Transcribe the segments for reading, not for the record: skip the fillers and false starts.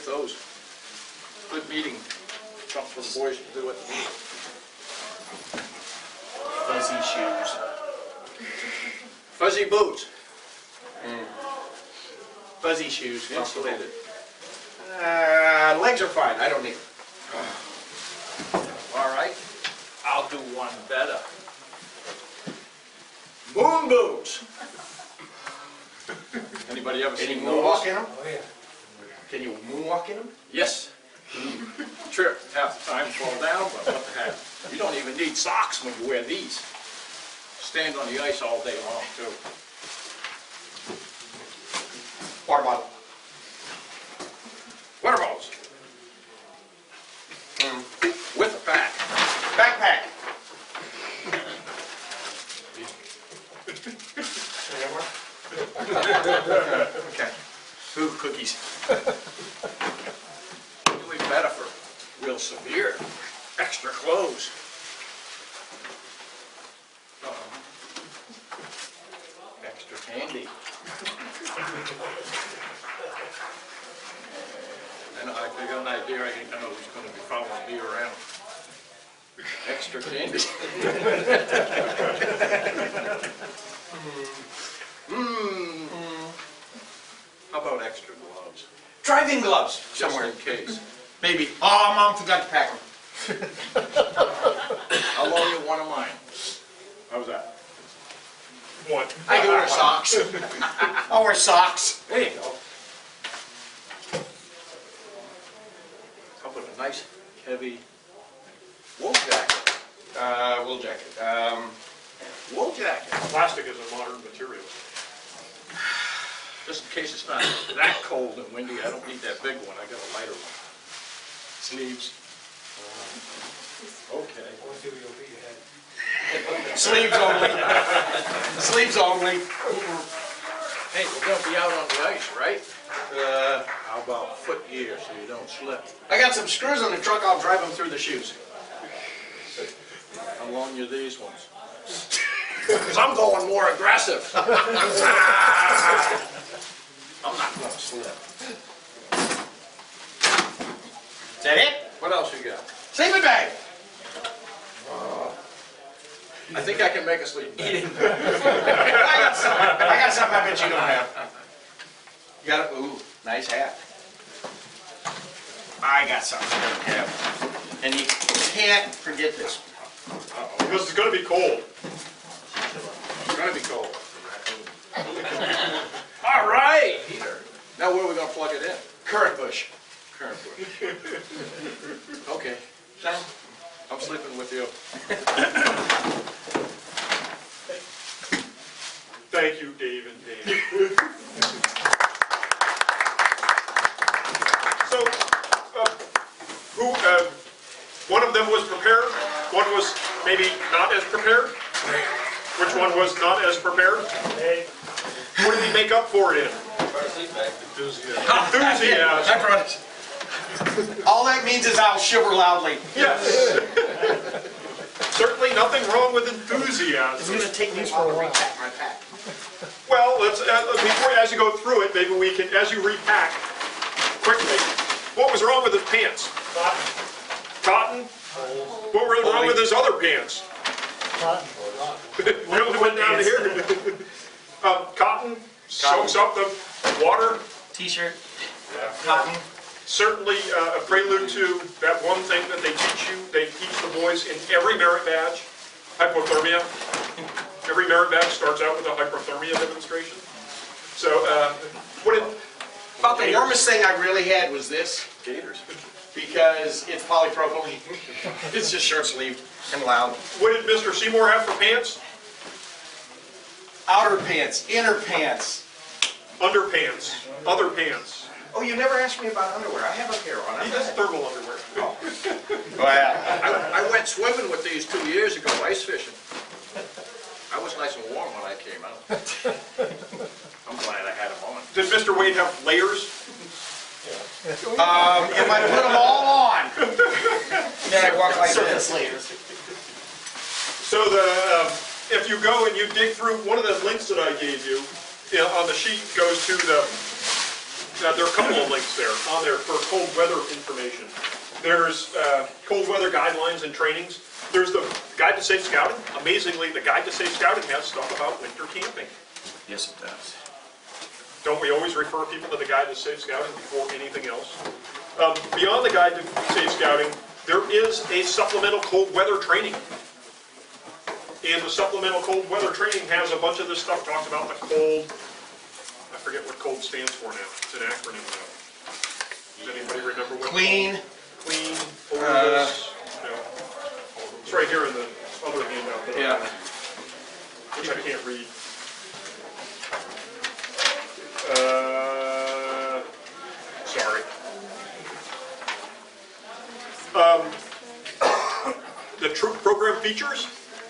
those. Good meeting. Something for the boys to do at the meeting. Fuzzy shoes. Fuzzy boots. Fuzzy shoes. Insulated. Legs are fine. I don't need them. All right. I'll do one better. Moon boots. Anybody ever Can you seen moonwalk those? in them? Oh, yeah. Can you moonwalk in them? Yes. Trip half the time, fall down, but what the heck? You don't even need socks when you wear these. Stand on the ice all day long, too. Water bottle. Water bottles. With a pack. Backpack. Okay. Ooh, cookies. Doing better for real severe. Extra clothes. Extra candy. And I got an idea, I know who's going to be following me around. Extra candy. How about extra gloves? Driving gloves. Just Somewhere. in case. Maybe. Oh, Mom forgot to pack them. How long you want of mine? How's that? One. I can wear socks. I'll wear socks. There you go. How about a nice, heavy wool jacket? Wool jacket. Wool jacket. Plastic is a modern material. Just in case it's not that cold and windy, I don't need that big one. I got a lighter one. Sleeves. Okay. Sleeves only. Sleeves only. Hey, we're going to be out on the ice, right? How about foot gear so you don't slip? I got some screws on the truck. I'll drive them through the shoes. How long are these ones? Because I'm going more aggressive. I'm not going to slip. Is that it? What else you got? Sleeping bag. I think I can make a sleep bag. I got something I bet you don't have. You got it? Ooh, nice hat. I got something you don't have. And you can't forget this. Because it's going to be cold. It's going to be cold. All right. Now where are we going to plug it in? Current bush. Current bush. Okay. I'm sleeping with you. Thank you, Dave and Dave. So, one of them was prepared, one was maybe not as prepared? Which one was not as prepared? What did he make up for it in? Enthusiasm. Enthusiasm. I brought it. All that means is I'll shiver loudly. Yes. Certainly nothing wrong with enthusiasm. It's going to take me a while to repack my pack. Well, let's before as you go through it, maybe we can, as you repack quickly. What was wrong with his pants? Cotton. What were wrong with his other pants? Cotton. Really went down to here. Cotton soaks up the water. T-shirt. Cotton. Certainly a prelude to that one thing that they teach you. They teach the boys in every merit badge, hypothermia. Every merit badge starts out with a hypothermia demonstration. So, About the warmest thing I really had was this. Gators. Because it's polypropylene. It's just short sleeved and loud. What did Mr. Seymour have for pants? Outer pants, inner pants. Underpants, other pants. Oh, you never asked me about underwear. I have a pair on. He has thermal underwear. Oh. Well, I went swimming with these 2 years ago, ice fishing. I was nice and warm when I came out. I'm glad I had them on. Did Mr. Wade have layers? if I put them all on, then I walk like this. So if you go and you dig through, one of the links that I gave you, on the sheet goes to the, there are a couple of links there on there for cold weather information. There's cold weather guidelines and trainings. There's the Guide to Safe Scouting. Amazingly, the Guide to Safe Scouting has stuff about winter camping. Yes, it does. Don't we always refer people to the Guide to Safe Scouting before anything else? Beyond the Guide to Safe Scouting, there is a supplemental cold weather training. And the supplemental cold weather training has a bunch of this stuff talked about the cold. I forget what cold stands for now. It's an acronym now. Does anybody remember what? Clean. Clean, odorless. It's right here in the other handout that I have, which I can't read. Sorry. The troop program features.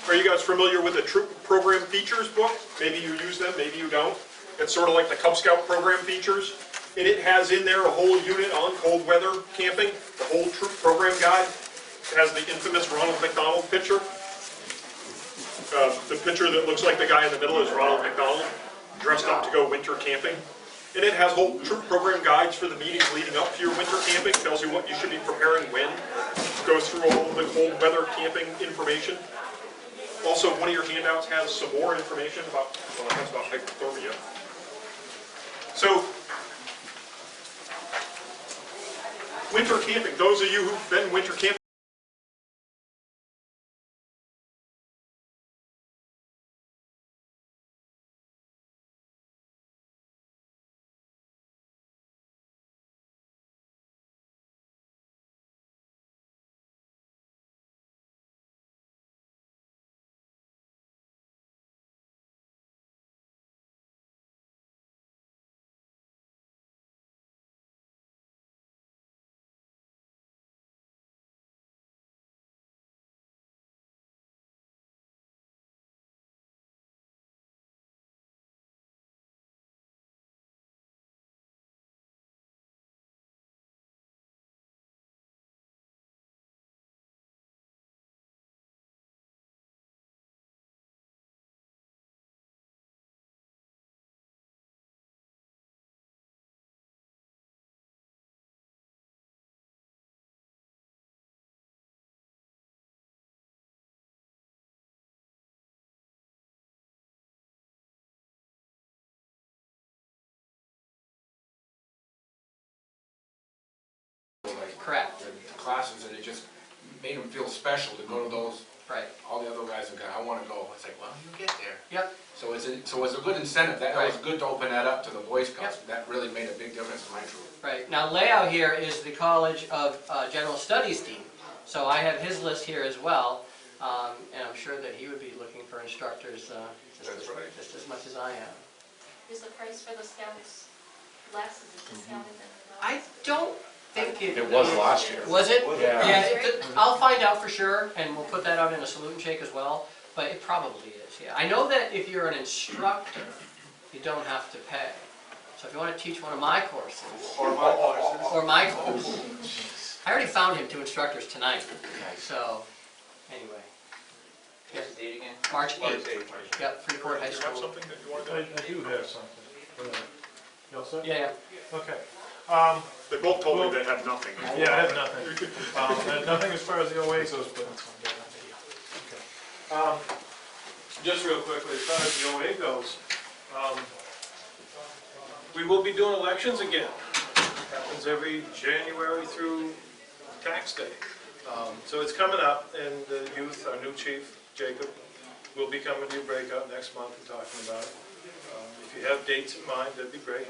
Are you guys familiar with the troop program features book? Maybe you use them, maybe you don't. It's sort of like the Cub Scout program features. And it has in there a whole unit on cold weather camping, the whole troop program guide. It has the infamous Ronald McDonald picture. The picture that looks like the guy in the middle is Ronald McDonald, dressed up to go winter camping. And it has whole troop program guides for the meetings leading up to your winter camping, tells you what you should be preparing when, goes through all of the cold weather camping information. Also, one of your handouts has some more information about, well, that's about hypothermia. So, winter camping, those of you who've been winter camping, Correct. The classes, and it just made them feel special to go to those. Right. All the other guys are going, I want to go. It's like, well, you get there. Yep. So it's a good incentive. That Right. was good to open that up to the Boy Scouts. That really made a big difference in my troop. Right. Now, layout here is the College of General Studies Dean. So I have his list here as well, and I'm sure that he would be looking for instructors just as much as I am. Is the price for the scouts less? Is it discounted than the I don't think It was last year. Was it? Yeah. Yeah, I'll find out for sure, and we'll put that out in a salute and shake as well, but it probably is, yeah. I know that if you're an instructor, you don't have to pay. So if you want to teach one of my courses, or my course, I already found him 2 instructors tonight, so, anyway. What's the date again? March 8th. Yep, Freeport High do you have School. something that you want to? I do have something. You all set? Yeah, Okay. They both told me they had nothing. Yeah, I have nothing. Nothing as far as the OA goes, but it's on video. Okay. Just real quickly, as far as the OA goes, we will be doing elections again. Happens every January through tax day. So it's coming up, and the youth, our new chief, Jacob, will be coming to Breakout next month and talking about it. If you have dates in mind, that'd be great.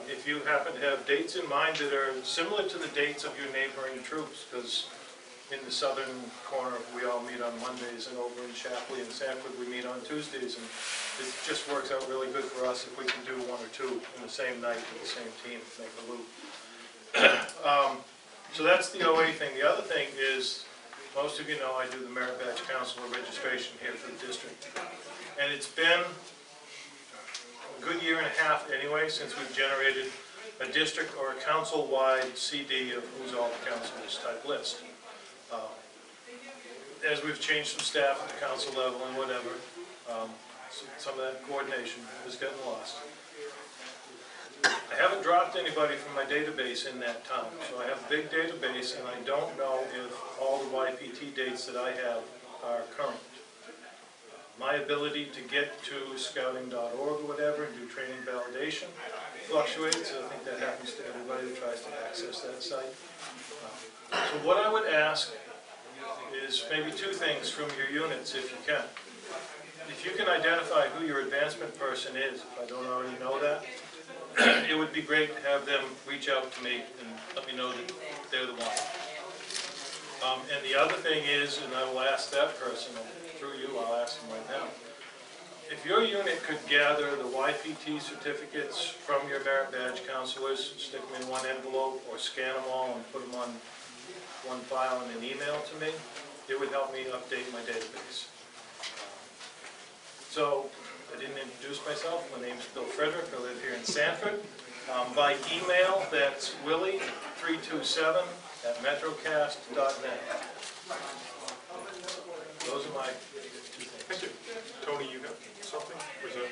If you happen to have dates in mind that are similar to the dates of your neighboring troops, because in the southern corner we all meet on Mondays, and over in Shapley and Sanford we meet on Tuesdays, and it just works out really good for us if we can do 1 or 2 in the same night with the same team, make a loop. So that's the OA thing. The other thing is, most of you know I do the Merit Badge Counselor registration here for the district, and it's been a good year and a half anyway since we've generated a district or a council-wide CD of who's all the councilors type list. As we've changed some staff at the council level and whatever, some of that coordination has gotten lost. I haven't dropped anybody from my database in that time, so I have a big database, and I don't know if all the YPT dates that I have are current. My ability to get to scouting.org or whatever and do training validation fluctuates. I think that happens to everybody who tries to access that site. So what I would ask is maybe two things from your units, if you can. If you can identify who your advancement person is, if I don't already know that, it would be great to have them reach out to me and let me know that they're the one. And the other thing is, and I will ask that person, through you, I'll ask them right now. If your unit could gather the YPT certificates from your merit badge counselors, stick them in one envelope or scan them all and put them on one file and an email to me, it would help me update my database. So, I didn't introduce myself. My name is Bill Frederick. I live here in Sanford. By email, that's willie327@metrocast.net. Those are my two things. Thank you. Tony, you got something? Was that?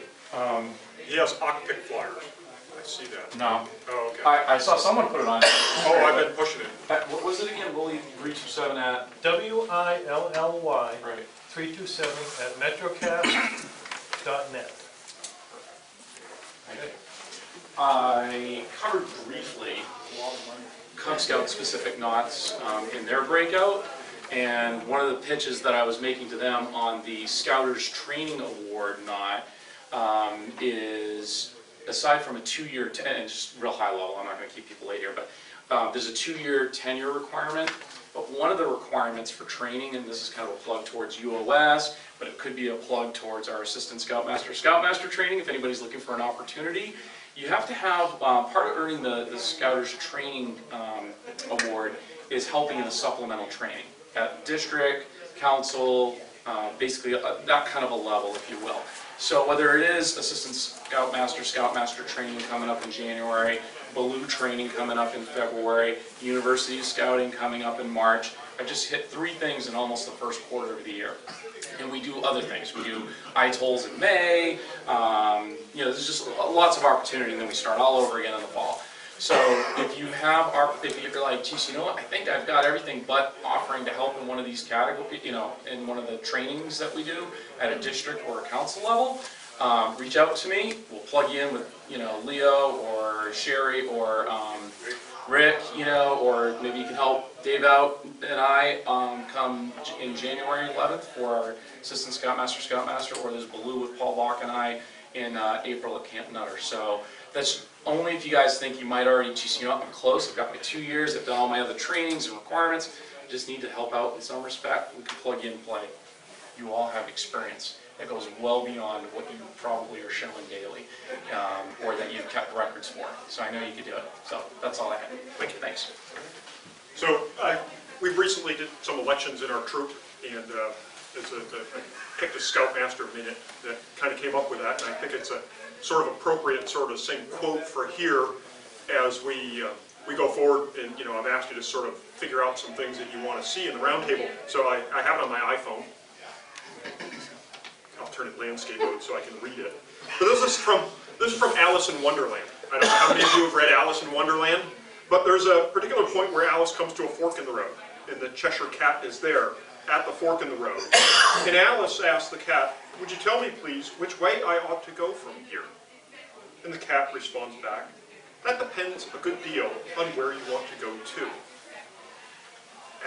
He has Ocpic flyers. I see that. No. Oh, okay. I saw someone put it on. Oh, I've been pushing it. What was it again? Willie 327 at? WILLY Right. 327@metrocast.net. Okay. I covered briefly Cub Scout specific knots in their breakout, and one of the pitches that I was making to them on the Scouters Training Award knot is, aside from a 2-year, and just real high level, I'm not going to keep people late here, but there's a 2-year tenure requirement. But one of the requirements for training, and this is kind of a plug towards UOS, but it could be a plug towards our Assistant Scoutmaster training, if anybody's looking for an opportunity, you have to have, part of earning the Scouters Training Award is helping in the supplemental training at district, council, basically that kind of a level, if you will. So whether it is Assistant Scoutmaster training coming up in January, Baloo training coming up in February, University Scouting coming up in March, I just hit 3 things in almost the first quarter of the year. And we do other things. We do ITOLs in May, you know, there's just lots of opportunity, and then we start all over again in the fall. So if you have, if you're like, geez, you know what, I think I've got everything but offering to help in one of these categories, you know, in one of the trainings that we do at a district or a council level, reach out to me. We'll plug you in with, you know, Leo or Sherry or Rick, you know, or maybe you can help Dave out and I come in January 11th for our Assistant Scoutmaster, or there's Baloo with Paul Bach and I in April at Camp Nutter. So that's only if you guys think you might already, geez, you know, I'm close, I've got my 2 years, I've done all my other trainings and requirements, I just need to help out in some respect, we can plug you and play. You all have experience that goes well beyond what you probably are showing daily, or that you've kept records for. So I know you could do it. So that's all I have. Thank you. Thanks. So we recently did some elections in our troop, and I picked a Scoutmaster minute that kind of came up with that, and I think it's a sort of appropriate sort of same quote for here as we go forward. And you know, I've asked you to sort of figure out some things that you want to see in the roundtable. So I have it on my iPhone. I'll turn it landscape mode so I can read it. But this is from Alice in Wonderland. I don't know how many of you have read Alice in Wonderland, but there's a particular point where Alice comes to a fork in the road, and the Cheshire Cat is there at the fork in the road. And Alice asks the cat, "Would you tell me, please, which way I ought to go from here?" And the cat responds back, "That depends a good deal on where you want to go to."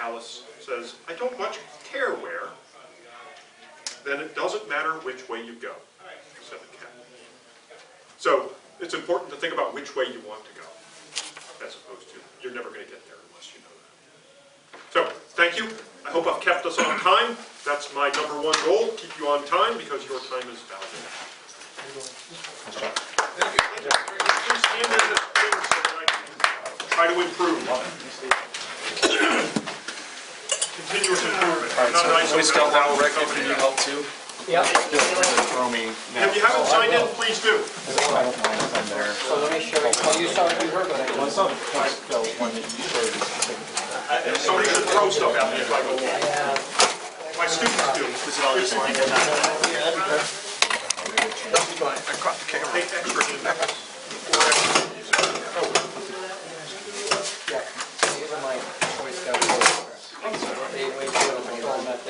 Alice says, "I don't much care where." "Then it doesn't matter which way you go," said the cat. So it's important to think about which way you want to go, as opposed to, you're never going to get there unless you know that. So, thank you. I hope I've kept us on time. That's my #1 goal, keep you on time, because your time is valuable. Thank you. Please hand in this thing so that I can try to improve. Continuous improvement. Boy Scout level, Rick, if you need help too. Yeah. Throw me. If you haven't signed in, please do. I don't mind if I'm there. So let me show you. Oh, you saw it, you heard what I Well, I saw the one that you showed. Somebody should throw stuff at me if I go along. My students do. Is it all just lined up? Take extra.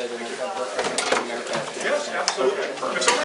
said, and I've got both recommendations. Yes, absolutely. If someone